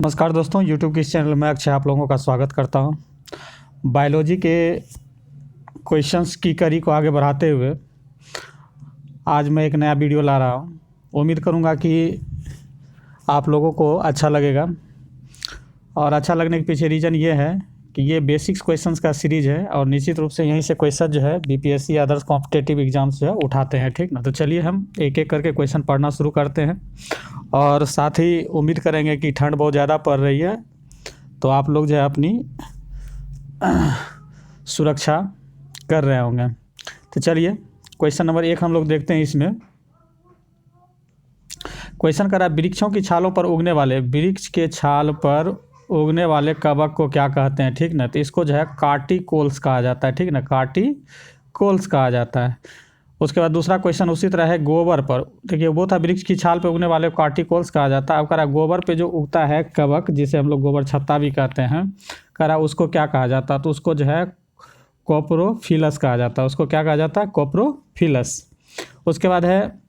नमस्कार दोस्तों, यूट्यूब के इस चैनल में अक्षय आप लोगों का स्वागत करता हूं। बायोलॉजी के क्वेश्चंस की कड़ी को आगे बढ़ाते हुए आज मैं एक नया वीडियो ला रहा हूं। उम्मीद करूंगा कि आप लोगों को अच्छा लगेगा और अच्छा लगने के पीछे रीज़न ये है कि ये बेसिक्स क्वेश्चंस का सीरीज़ है और निश्चित रूप से यहीं से क्वेश्चन जो है बीपीएससी अदर्स कॉम्पिटिटिव एग्जाम्स जो है उठाते हैं, ठीक ना। तो चलिए हम एक एक करके क्वेश्चन पढ़ना शुरू करते हैं और साथ ही उम्मीद करेंगे कि ठंड बहुत ज़्यादा पड़ रही है तो आप लोग जो है अपनी सुरक्षा कर रहे होंगे। तो चलिए क्वेश्चन नंबर 1 हम लोग देखते हैं। इसमें क्वेश्चन करा वृक्षों की छालों पर उगने वाले वृक्ष के छाल पर उगने वाले कवक को क्या कहते हैं, ठीक ना। तो इसको जो है कार्टिकोल्स कहा जाता है, ठीक ना, कार्टिकोल्स कहा जाता है। उसके बाद दूसरा क्वेश्चन उसी तरह है गोबर पर। देखिए वो था वृक्ष की छाल पे उगने वाले कार्टिकोल्स कहा जाता है। अब करा गोबर पे जो उगता है कवक जिसे हम लोग गोबर छत्ता भी कहते हैं, करा उसको क्या कहा जाता है, तो उसको जो है कोप्रोफिलस कहा जाता है। उसको क्या कहा जाता है, कोप्रोफिलस। उसके बाद है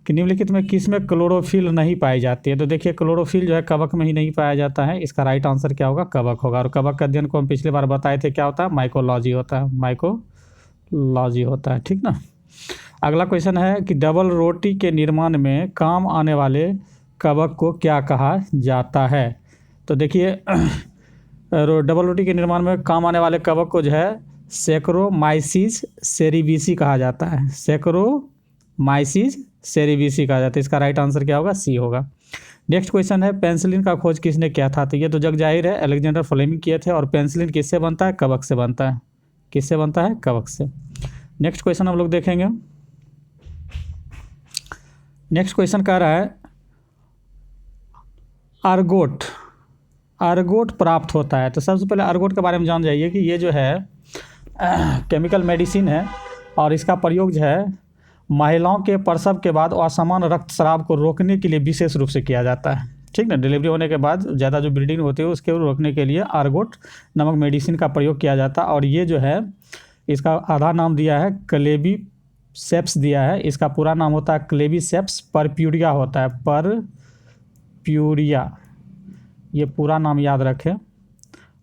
कि निम्नलिखित में किस में क्लोरोफिल नहीं पाई जाती है। तो देखिए क्लोरोफिल जो है कवक में ही नहीं पाया जाता है। इसका राइट आंसर क्या होगा, कवक होगा। और कवक का अध्ययन को हम पिछली बार बताए थे क्या होता है, माइकोलॉजी होता है, माइकोलॉजी होता है, ठीक ना। अगला क्वेश्चन है कि डबल रोटी के निर्माण में काम आने वाले कवक को क्या कहा जाता है। तो देखिए डबल रोटी के निर्माण में काम आने वाले कवक को जो है सैकरोमाइसिस सेरेविसी कहा जाता है। सैकरोमाइसिस सेरेविसी कहा जाता है। इसका राइट आंसर क्या होगा, सी होगा। नेक्स्ट क्वेश्चन है पेंसिलिन का खोज किसने किया था। तो ये तो जग जाहिर है अलेक्जेंडर फ्लेमिंग किए थे। और पेंसिलिन किससे बनता है, कवक से बनता है। किससे बनता है, कवक से। नेक्स्ट क्वेश्चन हम लोग देखेंगे। नेक्स्ट क्वेश्चन कह रहा है अर्गोट प्राप्त होता है। तो सबसे पहले अर्गोट के बारे में जान जाइए कि ये जो है केमिकल मेडिसिन है और इसका प्रयोग जो है महिलाओं के प्रसव के बाद असमान रक्तस्राव को रोकने के लिए विशेष रूप से किया जाता है, ठीक ना। डिलीवरी होने के बाद ज़्यादा जो ब्लीडिंग होती है उसके रोकने के लिए अर्गोट नामक मेडिसिन का प्रयोग किया जाता है। और ये जो है इसका आधा नाम दिया है क्लेबीसेप्स दिया है। इसका पूरा नाम होता है क्लेबीसेप्स परप्यूरिया होता है, परप्यूरिया, ये पूरा नाम याद रखें।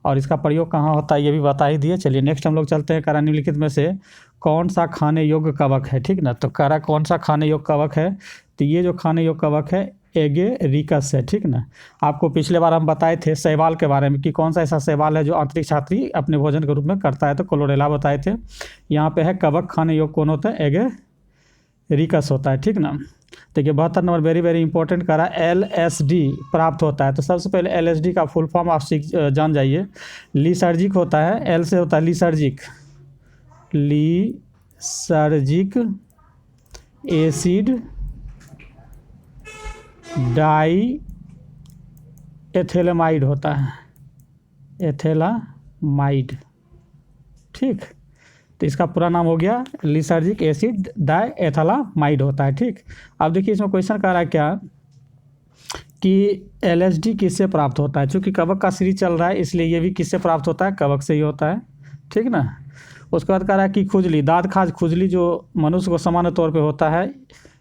और इसका प्रयोग कहाँ होता है ये भी बता ही दिए। चलिए नेक्स्ट हम लोग चलते हैं। करा निम्नलिखित में से कौन सा खाने योग्य कवक है, ठीक ना। तो करा कौन सा खाने योग्य कवक है, तो ये जो खाने योग्य कवक है एगेरिकस है, ठीक ना। आपको पिछले बार हम बताए थे शैवाल के बारे में कि कौन सा ऐसा शैवाल है जो आंतरिक छाती अपने भोजन के रूप में करता है, तो क्लोरेला बताए थे। यहाँ पे है कवक खाने योग्य कौन होता है, एगेरिकस होता है, ठीक ना। देखिए 72 नंबर वेरी वेरी इंपॉर्टेंट करा LSD प्राप्त होता है। तो सबसे पहले LSD का फुल फॉर्म आप जान जाइए। लीसर्जिक होता है, एल से होता है लीसर्जिक एसिड डाई एथेलामाइड होता है, एथेलामाइड, ठीक। तो इसका पूरा नाम हो गया लीसर्जिक एसिड डाई एथेलामाइड होता है, ठीक। अब देखिए इसमें क्वेश्चन कर रहा है क्या कि LSD किससे प्राप्त होता है। चूँकि कवक का सीरीज चल रहा है इसलिए ये भी किससे प्राप्त होता है, कवक से ही होता है, ठीक ना। उसके बाद कह रहा है कि खुजली, दाँत खाज खुजली जो मनुष्य को सामान्य तौर पे होता है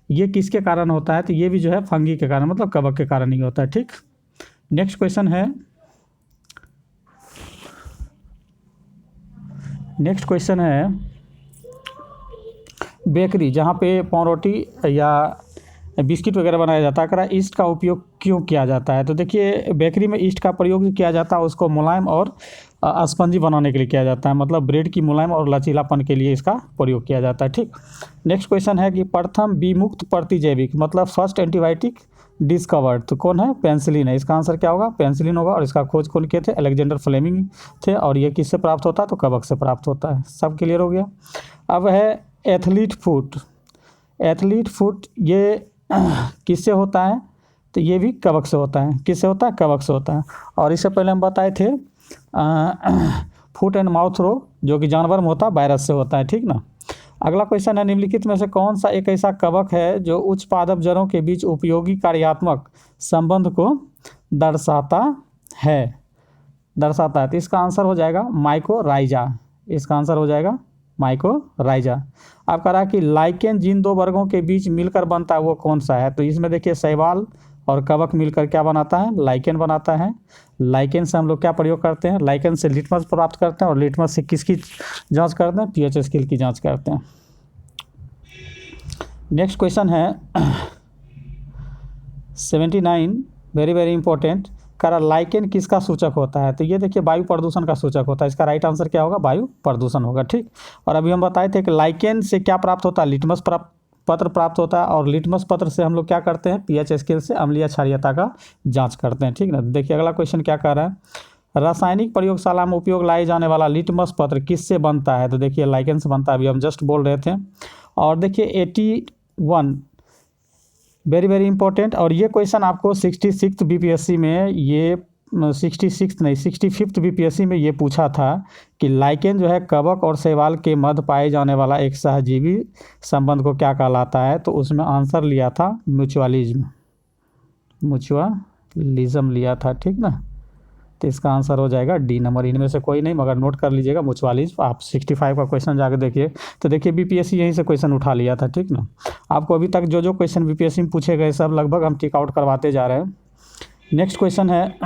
ये किसके कारण होता है, तो ये भी जो है फंगी के कारण मतलब कवक के कारण ही होता है, ठीक। नेक्स्ट क्वेश्चन है, नेक्स्ट क्वेश्चन है बेकरी जहाँ पे पावरोटी या बिस्किट वगैरह बनाया जाता है, करा ईस्ट का उपयोग क्यों किया जाता है। तो देखिए बेकरी में ईस्ट का प्रयोग किया जाता है उसको मुलायम और स्पंजी बनाने के लिए किया जाता है, मतलब ब्रेड की मुलायम और लचीलापन के लिए इसका प्रयोग किया जाता है, ठीक। नेक्स्ट क्वेश्चन है कि प्रथम विमुक्त प्रतिजैविक मतलब फर्स्ट एंटीबायोटिक डिस्कवर्ड, तो कौन है, पेंसिलिन है। इसका आंसर क्या होगा, पेंसिलिन होगा। और इसका खोज कौन किए थे, अलेक्जेंडर फ्लेमिंग थे। और ये किससे प्राप्त होता है, तो कवक से प्राप्त होता है। सब क्लियर हो गया। अब है एथलीट फुट। एथलीट फुट ये किससे होता है, तो ये भी कवक से होता है। किससे होता है, कवक से होता है। और इससे पहले हम बताए थे फुट एंड माउथ रोग जो कि जानवर में होता है, वायरस से होता है, ठीक ना। अगला क्वेश्चन है निम्नलिखित में से कौन सा एक ऐसा कवक है जो उच्च पादप जड़ों के बीच उपयोगी कार्यात्मक संबंध को दर्शाता है। तो इसका आंसर हो जाएगा माइकोराइजा। इसका आंसर हो जाएगा माइकोराइजा। अब कह रहा है कि लाइकेन जिन दो वर्गों के बीच मिलकर बनता है वो कौन सा है। तो इसमें देखिए शैवाल और कवक मिलकर क्या बनाता है, लाइकेन बनाता है। लाइकेन से हम लोग क्या प्रयोग करते हैं, लाइकेन से लिटमस प्राप्त करते हैं, और लिटमस से किसकी जांच करते हैं, पीएच स्केल की जांच करते हैं। नेक्स्ट क्वेश्चन है 79, वेरी वेरी इंपॉर्टेंट। करा लाइकेन किसका सूचक होता है, तो ये देखिए वायु प्रदूषण का सूचक होता है। इसका राइट आंसर क्या होगा, वायु प्रदूषण होगा, ठीक। और अभी हम बताए थे कि लाइकेन से क्या प्राप्त होता है, लिटमस पत्र प्राप्त होता है, और लिटमस पत्र से हम लोग क्या करते हैं, पीएच स्केल से अम्लीय क्षारीयता का जांच करते हैं, ठीक ना। देखिए अगला क्वेश्चन क्या कह रहा है, रासायनिक प्रयोगशाला में उपयोग लाए जाने वाला लिटमस पत्र किससे बनता है, तो देखिए लाइकेन से बनता है, अभी हम जस्ट बोल रहे थे। और देखिए 81, वेरी वेरी इंपॉर्टेंट। और ये क्वेश्चन आपको 66 बीपीएससी में, ये 66 नहीं 65 बीपीएससी में ये पूछा था कि लाइकेन जो है कवक और शैवाल के मध्य पाए जाने वाला एक सहजीवी संबंध को क्या कहलाता है, तो उसमें आंसर लिया था म्यूचुअलिज्म लिया था, ठीक ना। तो इसका आंसर हो जाएगा डी नंबर, इनमें से कोई नहीं, मगर नोट कर लीजिएगा म्यूचुअलिज्म। आप 65 का क्वेश्चन जाके देखिए, तो देखिए बीपीएससी यहीं से क्वेश्चन उठा लिया था, ठीक ना। आपको अभी तक जो जो क्वेश्चन बीपीएससी में पूछे गए सब लगभग हम टिक आउट करवाते जा रहे हैं। नेक्स्ट क्वेश्चन है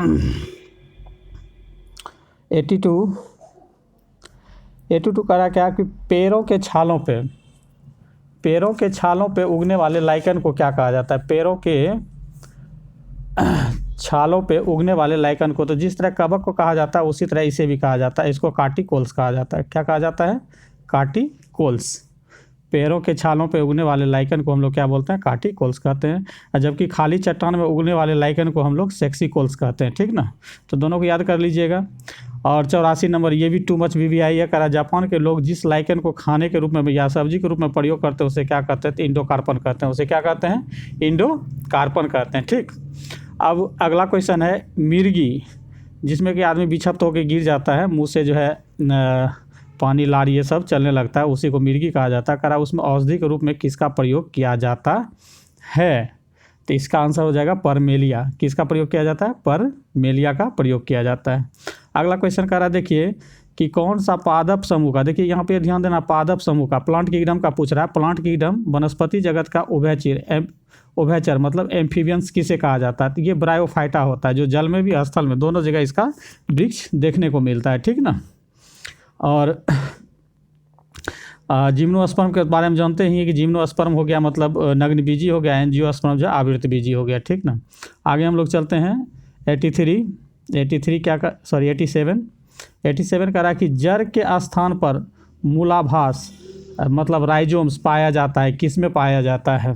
82 करा क्या कि पेड़ों के छालों पे उगने वाले लाइकेन को क्या कहा जाता है, पेड़ों के छालों पे उगने वाले लाइकेन को, तो जिस तरह कवक को कहा जाता है उसी तरह इसे भी कहा जाता है, इसको कार्टिकोल्स कहा जाता है। क्या कहा जाता है, कार्टिकोल्स। पेड़ों के छालों पे उगने वाले लाइकेन को हम लोग क्या बोलते हैं, कार्टिकोल्स कहते हैं, और जबकि खाली चट्टान में उगने वाले लाइकेन को हम लोग सेक्सिकोल्स कहते हैं, ठीक ना। तो दोनों को याद कर लीजिएगा। और 84 नंबर, ये भी टू मच वीवीआई है, करा जापान के लोग जिस लाइकेन को खाने के रूप में या सब्जी के रूप में प्रयोग करते हैं उसे क्या कहते हैं, तो इंडोकार्पन कहते हैं, उसे क्या कहते हैं, इंडोकार्पन कहते हैं, ठीक। अब अगला क्वेश्चन है मिर्गी, जिसमें कि आदमी बिछप्त होकर गिर जाता है, मुंह से जो है पानी लार ये सब चलने लगता है, उसी को मिर्गी कहा जाता है। करा उसमें औषधि के रूप में किसका प्रयोग किया जाता है, तो इसका आंसर हो जाएगा परमेलिया। किसका प्रयोग किया जाता है, परमेलिया का प्रयोग किया जाता है। अगला क्वेश्चन करा देखिए कि कौन सा पादप समूह का, देखिए यहाँ पे ध्यान देना, पादप समूह का, प्लांट किंगडम का पूछ रहा है। प्लांट किंगडम वनस्पति जगत का उभयचर मतलब एम्फीबियंस किसे कहा जाता है, तो ये ब्रायोफाइटा होता है, जो जल में भी स्थल में दोनों जगह इसका वृक्ष देखने को मिलता है, ठीक ना। और जिम्नोस्पर्म के बारे में जानते हैं कि जिम्नोस्पर्म हो गया मतलब नग्न बीजी हो गया, एंजियोस्पर्म जो आवृत बीजी हो गया, ठीक ना। आगे हम लोग चलते हैं 87 कह रहा है कि जड़ के स्थान पर मूलाभास मतलब राइजोम्स पाया जाता है, किस में पाया जाता है,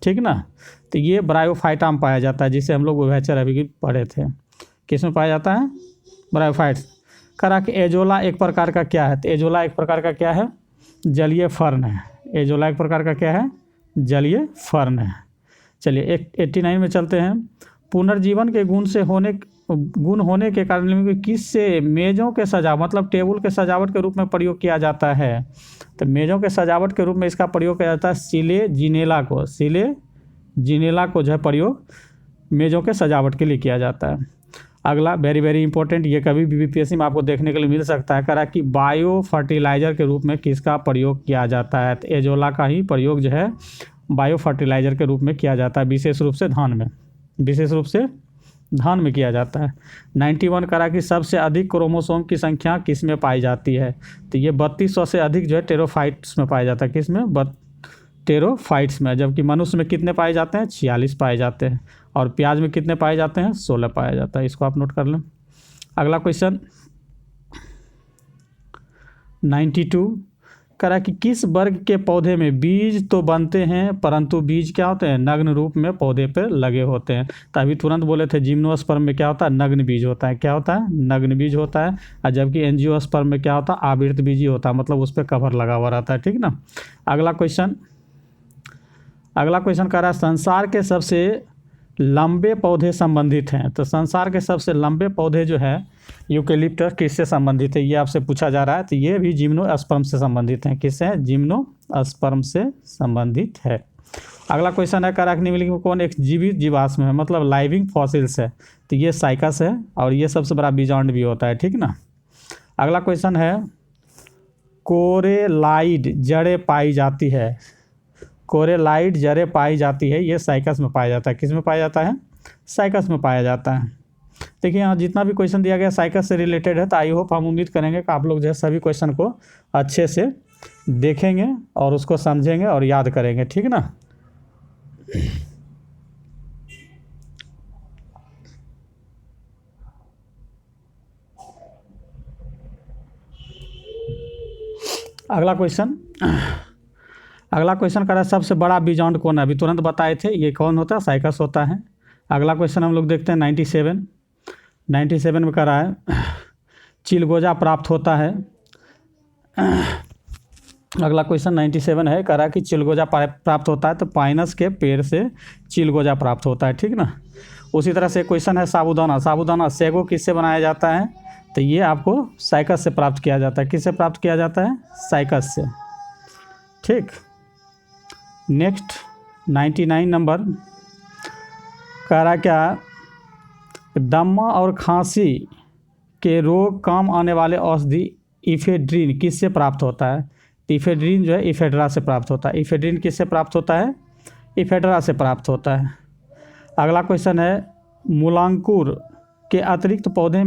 ठीक ना। तो ये ब्रायोफाइटा में पाया जाता है, जिसे हम लोग उभयचर अभी पढ़े थे, किस में पाया जाता है, ब्रायोफाइट्स। करा कि एजोला एक प्रकार का क्या है, तो एजोला एक प्रकार का क्या है, जलीय फर्न है। एजोला एक प्रकार का क्या है, जलीय फर्न है। चलिए 89 में चलते हैं। पुनर्जीवन के गुण होने के कारण किस से मेज़ों के सजावट मतलब टेबल के सजावट के रूप में प्रयोग किया जाता है, तो मेज़ों के सजावट के रूप में इसका प्रयोग किया जाता है सिले जिनेला को जो है प्रयोग मेज़ों के सजावट के लिए किया जाता है। अगला वेरी वेरी इंपॉर्टेंट, ये कभी भी बीपीएससी में आपको देखने के लिए मिल सकता है। करा कि बायो फर्टिलाइज़र के रूप में किसका प्रयोग किया जाता है, तो एजोला का ही प्रयोग जो है बायो फर्टिलाइज़र के रूप में किया जाता है, विशेष रूप से धान में किया जाता है। 91 करा कि सबसे अधिक क्रोमोसोम की संख्या किस में पाई जाती है, तो ये 3200 से अधिक जो है टेरोफाइट्स में पाया जाता है, किस में, टेरोफाइट्स में। जबकि मनुष्य में कितने पाए जाते हैं, 46 पाए जाते हैं, और प्याज में कितने पाए जाते हैं, 16 पाया जाता है। इसको आप नोट कर लें। अगला क्वेश्चन 92 करा कि किस वर्ग के पौधे में बीज तो बनते हैं परंतु बीज क्या होते हैं, नग्न रूप में पौधे पर लगे होते हैं। तो अभी तुरंत बोले थे जिम्नोस्पर्म में क्या होता है, नग्न बीज होता है, क्या होता है, नग्न बीज होता है। और जबकि एंजियोस्पर्म में क्या होता है, आवृत बीजी होता है, मतलब उस पर कवर लगा हुआ रहता है, ठीक ना। अगला क्वेश्चन कह रहा है संसार के सबसे लंबे पौधे संबंधित हैं, तो संसार के सबसे लंबे पौधे जो है यूकेलिप्टस किससे संबंधित है, ये आपसे पूछा जा रहा है। तो ये भी जिम्नोस्पर्म से संबंधित हैं, किससे, जिम्नोस्पर्म से संबंधित है। अगला क्वेश्चन है कराकनिमिलिक में कौन एक जीवित जीवाश्म है मतलब लाइविंग फॉसिल्स है, तो ये साइकस है, और ये सबसे बड़ा बीजांड भी होता है, ठीक ना। अगला क्वेश्चन है कोरेलाइड जड़ें पाई जाती है, कोरेलाइड जड़ें पाई जाती है, ये साइकस में पाया जाता है, किस में पाया जाता है, साइकस में पाया जाता है। देखिए यहाँ जितना भी क्वेश्चन दिया गया साइकस से रिलेटेड है, तो आई होप हम उम्मीद करेंगे कि आप लोग जो है सभी क्वेश्चन को अच्छे से देखेंगे और उसको समझेंगे और याद करेंगे, ठीक ना। अगला क्वेश्चन कर रहा है सबसे बड़ा बीजॉन्ड कौन है। अभी तुरंत बताए थे ये कौन होता है, साइकस होता है। अगला क्वेश्चन हम लोग देखते हैं 97 में कर रहा है चिलगोजा प्राप्त होता है। अगला क्वेश्चन 97 है, कह रहा है कि चिलगोजा प्राप्त होता है, तो पाइनस के पेड़ से चिलगोजा प्राप्त होता है, ठीक ना। उसी तरह से क्वेश्चन है साबूदाना सेगो किससे बनाया जाता है, तो ये आपको साइकस से प्राप्त किया जाता है। किससे प्राप्त किया जाता है, साइकस से, ठीक। नेक्स्ट 99 नंबर कह रहा क्या, दमा और खांसी के रोग काम आने वाले औषधि इफेड्रीन किससे प्राप्त होता है। इफेड्रीन जो है इफेड्रा से प्राप्त होता है। इफेड्रीन किससे प्राप्त होता है, इफेड्रा से प्राप्त होता है। अगला क्वेश्चन है मूलांकुर के अतिरिक्त पौधे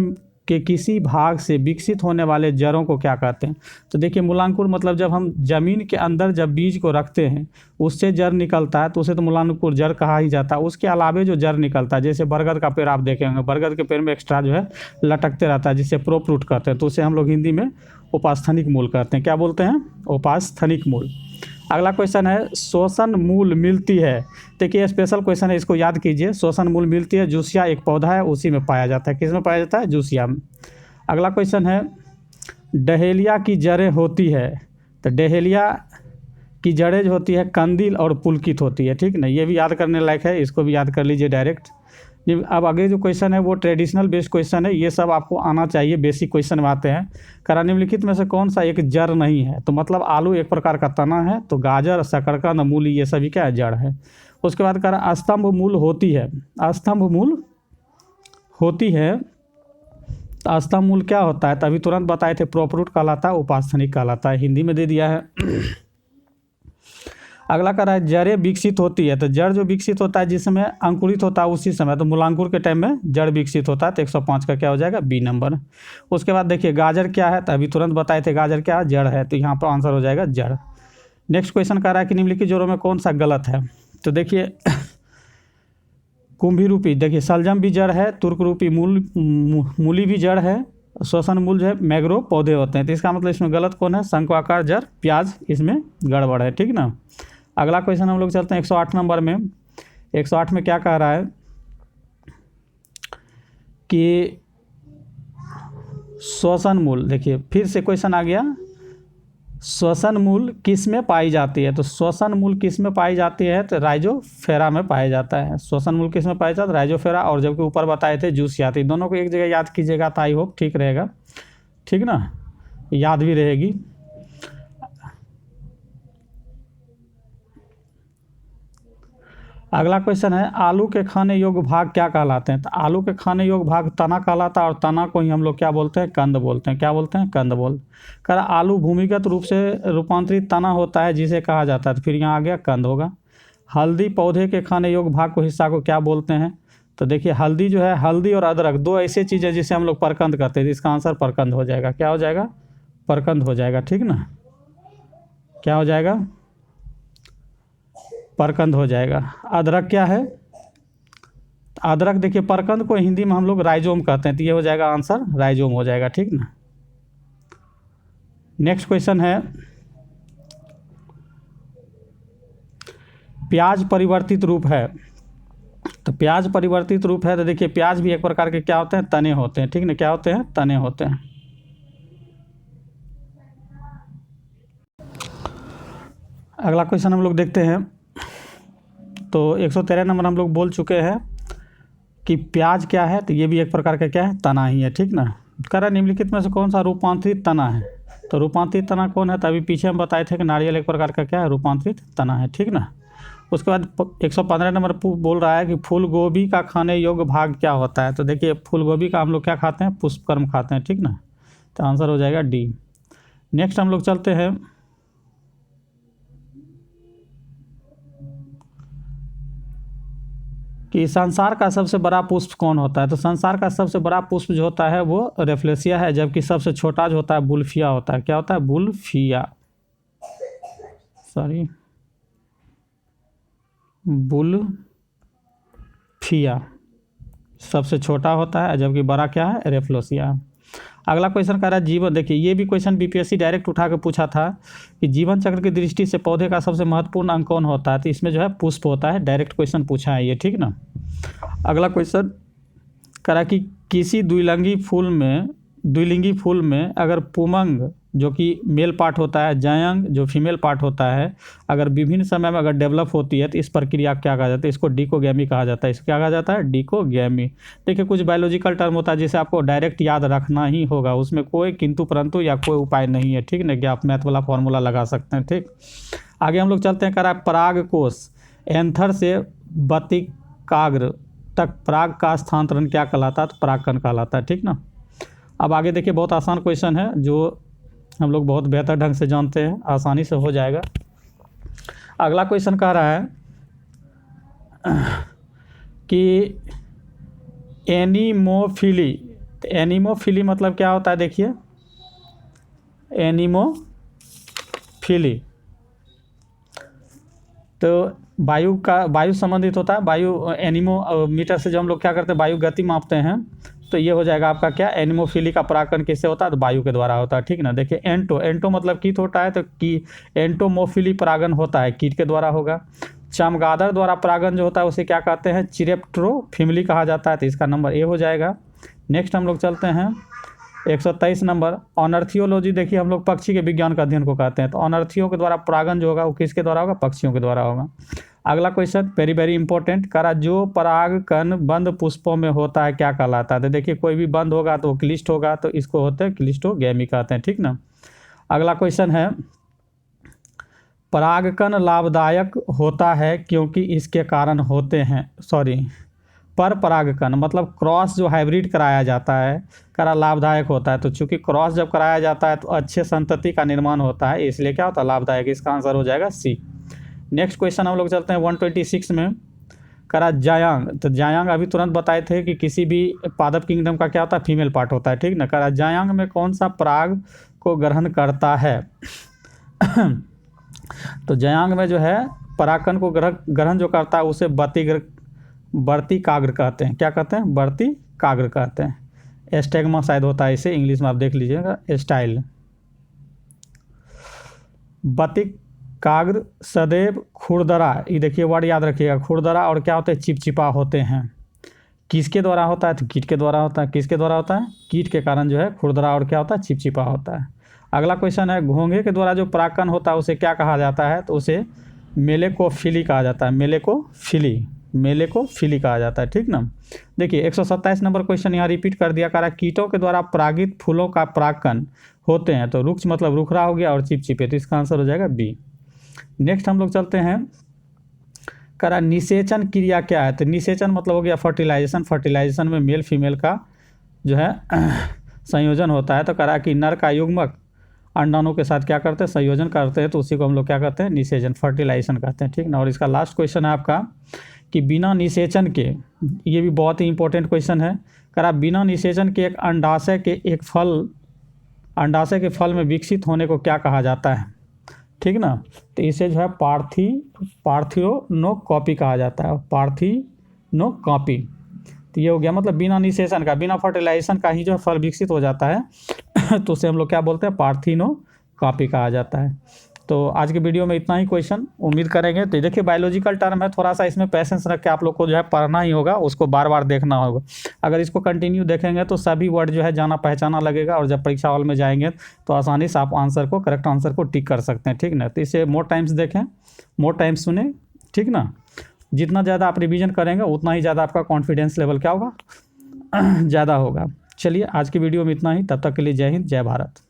के किसी भाग से विकसित होने वाले जड़ों को क्या कहते हैं। तो देखिए मूलांकुर मतलब जब हम जमीन के अंदर जब बीज को रखते हैं उससे जड़ निकलता है तो उसे तो मूलांकुर जड़ कहा ही जाता है। उसके अलावे जो जड़ निकलता है, जैसे बरगद का पेड़ आप देखेंगे, बरगद के पेड़ में एक्स्ट्रा जो है लटकते रहता है जिससे प्रोप-रूट कहते हैं, तो उसे हम लोग हिंदी में उपास्थनिक मूल कहते हैं। क्या बोलते हैं, उपास्थनिक मूल। अगला क्वेश्चन है श्वसन मूल मिलती है। देखिए स्पेशल क्वेश्चन है, इसको याद कीजिए। श्वसन मूल मिलती है, जूसिया एक पौधा है उसी में पाया जाता है। किस में पाया जाता है, जूसिया में। अगला क्वेश्चन है डहेलिया की जड़ें होती है, तो डहेलिया की जड़ें जो होती है कंदील और पुलकित होती है, ठीक ना। ये भी याद करने लायक है, इसको भी याद कर लीजिए डायरेक्ट। अब आगे जो क्वेश्चन है वो ट्रेडिशनल बेस्ड क्वेश्चन है, ये सब आपको आना चाहिए, बेसिक क्वेश्चन में आते हैं। करा निम्नलिखित में से कौन सा एक जड़ नहीं है, तो मतलब आलू एक प्रकार का तना है, तो गाजर, शकरकंद, मूली ये सभी क्या है, जड़ है। उसके बाद करा स्तंभ मूल होती है। स्तंभ मूल होती है, तो स्तंभ मूल क्या होता है, तभी तुरंत बताए थे, प्रोप-रूट कहलाता है, उपास्थनिक कहलाता है, हिंदी में दे दिया है। अगला कर रहा है जड़ें विकसित होती है, तो जड़ जो विकसित होता है जिसमें अंकुरित होता है उसी समय, तो मूलांकुर के टाइम में जड़ विकसित होता है, तो 105 का क्या हो जाएगा, बी नंबर। उसके बाद देखिए गाजर क्या है, तो अभी तुरंत बताए थे गाजर क्या है, जड़ है, तो यहाँ पर आंसर हो जाएगा जड़। नेक्स्ट क्वेश्चन कह रहा है कि निम्नलिखित जोड़ों में कौन सा गलत है, तो देखिए कुंभी रूपी, देखिए सलजम भी जड़ है, तुर्क रूपी मूली भी जड़ है, श्वसन मूल जो है मैग्रो पौधे होते हैं, तो इसका मतलब इसमें गलत कौन है, शंक्वाकार जड़ प्याज, इसमें गड़बड़ है, ठीक ना। अगला क्वेश्चन हम लोग चलते हैं 108 नंबर में। 108 में क्या कह रहा है कि श्वसन मूल, देखिए फिर से क्वेश्चन आ गया, श्वसन मूल किस में पाई जाती है, तो श्वसन मूल किस में पाई जाती है, तो राइजोफेरा में पाया जाता है। श्वसन मूल किस में पाया जाता है, राइजोफेरा, और जबकि ऊपर बताए थे जूसियाती। दोनों को एक जगह याद कीजिएगा तो आई होप ठीक रहेगा, ठीक ना, याद भी रहेगी। अगला क्वेश्चन है आलू के खाने योग्य भाग क्या कहलाते हैं, तो आलू के खाने योग्य भाग तना कहलाता है, और तना को ही हम लोग क्या बोलते हैं, कंद बोलते हैं। क्या बोलते हैं, कंद बोल। कह आलू भूमिगत रूप से रूपांतरित तना होता है जिसे कहा जाता है, तो फिर यहाँ आ गया कंद होगा। हल्दी पौधे के खाने योग्य भाग को हिस्सा को क्या बोलते हैं, तो देखिए हल्दी जो है, हल्दी और अदरक दो ऐसे चीज़ें जिसे हम लोग परकंद कहते हैं, इसका आंसर परकंद हो जाएगा। क्या हो जाएगा, परकंद हो जाएगा, ठीक ना। क्या हो जाएगा, परकंद हो जाएगा। अदरक क्या है, अदरक देखिए परकंद को हिंदी में हम लोग राइजोम कहते हैं, तो ये हो जाएगा आंसर, राइजोम हो जाएगा, ठीक ना। नेक्स्ट क्वेश्चन है प्याज परिवर्तित रूप है, तो प्याज परिवर्तित रूप है, तो देखिए प्याज भी एक प्रकार के क्या होते हैं, तने होते हैं, ठीक ना। क्या होते हैं, तने होते हैं। अगला क्वेश्चन हम लोग देखते हैं, तो 113 नंबर हम लोग बोल चुके हैं कि प्याज क्या है, तो ये भी एक प्रकार का क्या है, तना ही है, ठीक ना। कह रहा निम्नलिखित में से कौन सा रूपांतरित तना है, तो रूपांतरित तना कौन है, तो अभी पीछे हम बताए थे कि नारियल एक प्रकार का क्या है, रूपांतरित तना है, ठीक ना। उसके बाद 115 नंबर बोल रहा है कि फूल गोभी का खाने योग्य भाग क्या होता है, तो देखिए फूल गोभी का हम लोग क्या खाते हैं, पुष्पकर्म खाते हैं, ठीक ना, तो आंसर हो जाएगा डी। नेक्स्ट हम लोग चलते हैं कि संसार का सबसे बड़ा पुष्प कौन होता है? तो संसार का सबसे बड़ा पुष्प जो होता है वो रेफ्लेसिया है, जबकि सबसे छोटा जो होता है बुल्फिया होता है। क्या होता है? बुल्फिया, सॉरी, बुल्फिया सबसे छोटा होता है, जबकि बड़ा क्या है? रेफ्लोसिया। अगला क्वेश्चन कह रहा है जीवन, देखिए ये भी क्वेश्चन बीपीएससी डायरेक्ट उठा के पूछा था कि जीवन चक्र की दृष्टि से पौधे का सबसे महत्वपूर्ण अंग कौन होता है? तो इसमें जो है पुष्प होता है, डायरेक्ट क्वेश्चन पूछा है ये, ठीक ना। अगला क्वेश्चन कह रहा है कि किसी द्विलिंगी फूल में अगर पुमंग जो कि मेल पार्ट होता है, जयंग जो फीमेल पार्ट होता है, अगर विभिन्न समय में अगर डेवलप होती है तो इस प्रक्रिया को क्या कहा जाता है? इसको डिकोगैमी कहा जाता है। इसको क्या कहा जाता है? डिकोगैमी। देखिए कुछ बायोलॉजिकल टर्म होता है जिसे आपको डायरेक्ट याद रखना ही होगा, उसमें कोई किंतु परंतु या कोई उपाय नहीं है, ठीक ना, कि आप मैथ वाला फॉर्मूला लगा सकते हैं, ठीक। आगे हम लोग चलते हैं, कह रहा है परागकोश एंथर से बतिकाग्र तक पराग का स्थानांतरण क्या कहलाता है? तो परागकण कहलाता है, ठीक ना। अब आगे देखिए बहुत आसान क्वेश्चन है जो हम लोग बहुत बेहतर ढंग से जानते हैं, आसानी से हो जाएगा। अगला क्वेश्चन कह रहा है कि एनीमोफिली, एनीमोफिली मतलब क्या होता है? देखिए एनीमोफिली तो वायु संबंधित होता है। वायु एनीमोमीटर से जो हम लोग क्या करते हैं वायु गति मापते हैं, तो ये हो जाएगा आपका क्या? एनीमोफिली का परागकण किससे होता है? तो वायु के द्वारा होता है, ठीक ना। देखिए एंटो मतलब कीट होता है, तो की एंटोमोफिली परागन होता है, कीट के द्वारा होगा। चमगादड़ द्वारा परागन जो होता है उसे क्या कहते हैं? चिरेप्ट्रोफिमली कहा जाता है, तो इसका नंबर ए हो जाएगा। नेक्स्ट हम लोग चलते हैं 123 नंबर ऑनर्थियोलॉजी। देखिए हम लोग पक्षी के विज्ञान का अध्ययन को कहते हैं, तो ऑनर्थियों के द्वारा परागन जो होगा वो किसके द्वारा होगा? पक्षियों के द्वारा होगा। अगला क्वेश्चन वेरी वेरी इंपॉर्टेंट, करा जो परागकण बंद पुष्पों में होता है क्या कहलाता है? तो देखिए कोई भी बंद होगा तो वो क्लिष्ट होगा, तो इसको होते हैं क्लिष्टोगैमी कहते हैं, ठीक ना। अगला क्वेश्चन है परागकण लाभदायक होता है क्योंकि इसके कारण होते हैं, सॉरी, पर परागकण मतलब क्रॉस जो हाइब्रिड कराया जाता है करा लाभदायक होता है। तो चूंकि क्रॉस जब कराया जाता है तो अच्छे संतति का निर्माण होता है, इसलिए क्या होता है? लाभदायक। इसका आंसर हो जाएगा सी। नेक्स्ट क्वेश्चन हम लोग चलते हैं 126 में, करा जायांग। तो जायांग अभी तुरंत बताए थे कि किसी भी पादप किंगडम का क्या होता है? फीमेल पार्ट होता है, ठीक ना। करा जायांग में कौन सा पराग को ग्रहण करता है? तो जायांग में जो है परागकण को ग्रहण जो करता है उसे वर्तिकाग्र कहते हैं। क्या कहते हैं? वर्तिकाग्र कहते हैं। एस्टेग्मा शायद होता है इसे, इंग्लिश में आप देख लीजिएगा, स्टाइल। वर्तिकाग्र सदैव खुरदरा, ये देखिए वर्ड याद रखिएगा, खुरदरा और क्या होते हैं? चिपचिपा होते हैं। किसके द्वारा होता है? तो कीट के द्वारा होता है। किसके द्वारा होता है? कीट के कारण जो है खुरदरा और क्या होता है? चिपचिपा होता है। अगला क्वेश्चन है घोंघे के द्वारा जो परागकण होता है उसे क्या कहा जाता है? तो उसे मेलेकोफिली कहा जाता है। मेलेकोफिली कहा जाता है, ठीक ना। देखिए 127 नंबर क्वेश्चन यहाँ रिपीट कर दिया, करा कीटों के द्वारा परागित फूलों का परागकण होते हैं। तो रुक्ष मतलब रुखरा हो गया और चिपचिपे, तो इसका आंसर हो जाएगा बी। नेक्स्ट हम लोग चलते हैं, करा निषेचन क्रिया क्या है? तो निषेचन मतलब हो गया फर्टिलाइजेशन। फर्टिलाइजेशन में मेल फीमेल का जो है संयोजन होता है। तो करा कि नर का युग्मक अंडाणु के साथ क्या करते हैं? संयोजन करते हैं, तो उसी को हम लोग क्या कहते हैं? निषेचन, फर्टिलाइजेशन कहते हैं, ठीक ना। और इसका लास्ट क्वेश्चन है आपका कि बिना निषेचन के, ये भी बहुत ही इंपॉर्टेंट क्वेश्चन है, करा बिना निषेचन के एक अंडाशय के फल में विकसित होने को क्या कहा जाता है? ठीक ना। तो इसे जो है पार्थिनोकॉपी कहा जाता है, पार्थिनोकॉपी। तो ये हो गया मतलब बिना निषेचन का, बिना फर्टिलाइजेशन का ही जो फल विकसित हो जाता है तो उसे हम लोग क्या बोलते हैं? पार्थिनोकॉपी कहा जाता है। तो आज के वीडियो में इतना ही क्वेश्चन उम्मीद करेंगे। तो देखिए बायोलॉजिकल टर्म है, थोड़ा सा इसमें पैसेंस रख के आप लोग को जो है पढ़ना ही होगा, उसको बार बार देखना होगा। अगर इसको कंटिन्यू देखेंगे तो सभी वर्ड जो है जाना पहचाना लगेगा, और जब परीक्षा हॉल में जाएंगे तो आसानी से आप करेक्ट आंसर को टिक कर सकते हैं, ठीक ना। तो इसे मोर टाइम्स देखें, मोर टाइम्स सुने, ठीक ना। जितना ज़्यादा आप रिवीजन करेंगे उतना ही ज़्यादा आपका कॉन्फिडेंस लेवल क्या होगा? ज़्यादा होगा। चलिए आज की वीडियो में इतना ही, तब तक के लिए जय हिंद, जय भारत।